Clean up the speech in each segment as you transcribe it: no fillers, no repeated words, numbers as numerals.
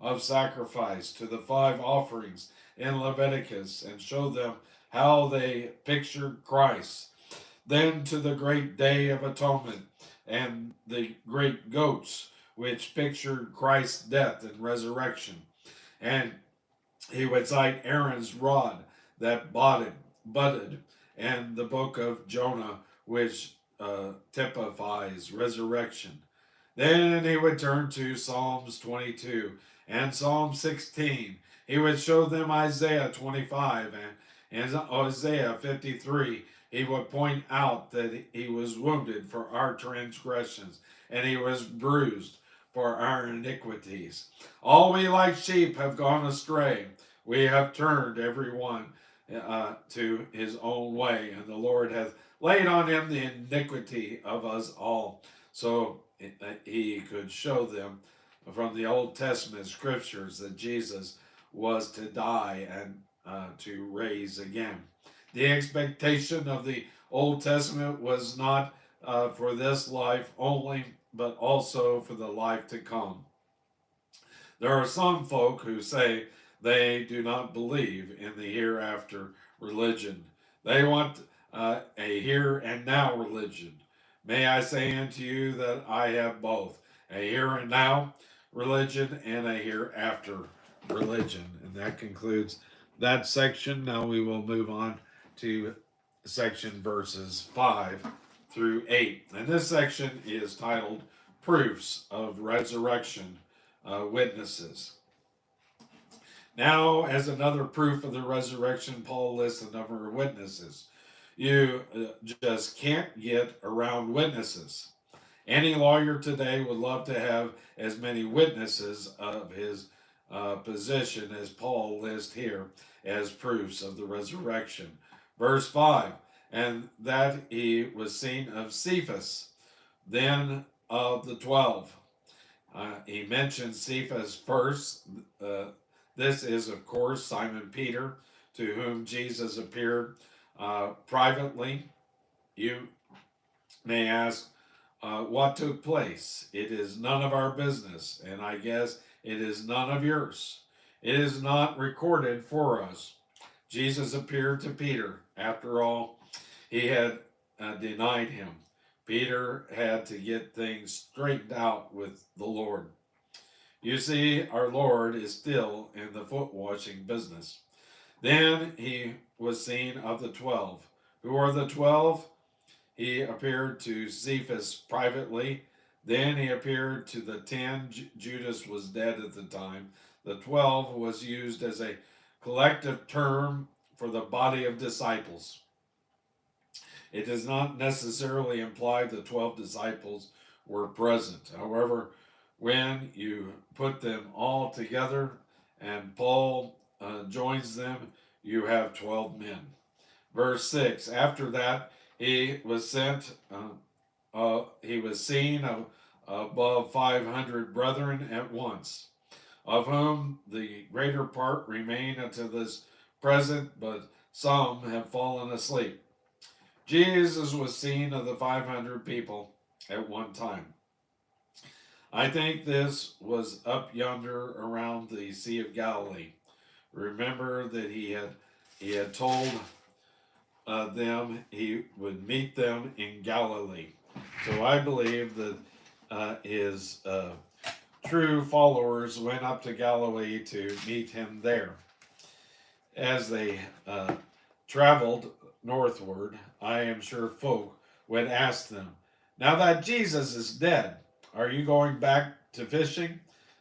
of sacrifice, to the 5 offerings in Leviticus, and showed them how they pictured Christ. Then to the great day of atonement and the great goats, which pictured Christ's death and resurrection. And he would cite Aaron's rod that budded, and the book of Jonah, which typifies resurrection. Then he would turn to Psalms 22 and Psalm 16. He would show them Isaiah 25 and Isaiah 53. He would point out that he was wounded for our transgressions and he was bruised for our iniquities. All we like sheep have gone astray. We have turned every one to his own way, and the Lord hath laid on him the iniquity of us all. So he could show them from the Old Testament scriptures that Jesus was to die and to raise again. The expectation of the Old Testament was not for this life only, but also for the life to come. There are some folk who say they do not believe in the hereafter religion. They want a here and now religion. May I say unto you that I have both a here and now religion and a hereafter religion. And that concludes that section. Now we will move on to section verses 5 through 8. And this section is titled Proofs of Resurrection Witnesses. Now, as another proof of the resurrection, Paul lists a number of witnesses. You just can't get around witnesses. Any lawyer today would love to have as many witnesses of his position as Paul lists here as proofs of the resurrection. Verse 5, and that he was seen of Cephas, then of the 12. He mentions Cephas first. This is, of course, Simon Peter, to whom Jesus appeared privately. You may ask, what took place? It is none of our business, and I guess it is none of yours. It is not recorded for us. Jesus appeared to Peter. After all, he had denied him. Peter had to get things straightened out with the Lord. You see, our Lord is still in the foot washing business. Then he was seen of the 12. Who are the 12? He appeared to Cephas privately. Then he appeared to the 10. Judas was dead at the time. The 12 was used as a collective term for the body of disciples. It does not necessarily imply the 12 disciples were present. However, when you put them all together and Paul joins them, you have 12 men. Verse 6, after that he was seen of above 500 brethren at once, of whom the greater part remain unto this present, but some have fallen asleep. Jesus was seen of the 500 people at one time. I think this was up yonder around the Sea of Galilee. Remember that he had told them he would meet them in Galilee. So I believe that his true followers went up to Galilee to meet him there. As they traveled northward, I am sure folk would ask them, now that Jesus is dead, are you going back to fishing?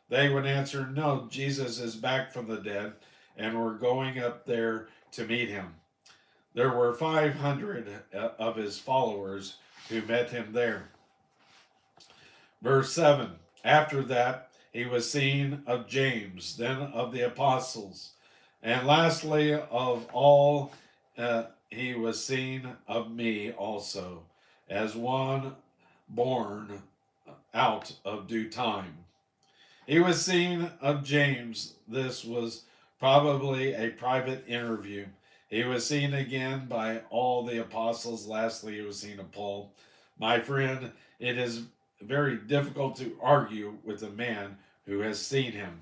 They would answer, no, Jesus is back from the dead, and we're going up there to meet him. There were 500 of his followers who met him there. Verse 7, after that he was seen of James, then of the apostles, and lastly of all he was seen of me also, as one born out of due time. He was seen of James. This was probably a private interview. He was seen again by all the apostles. Lastly, he was seen of Paul. My friend, it is very difficult to argue with a man who has seen him.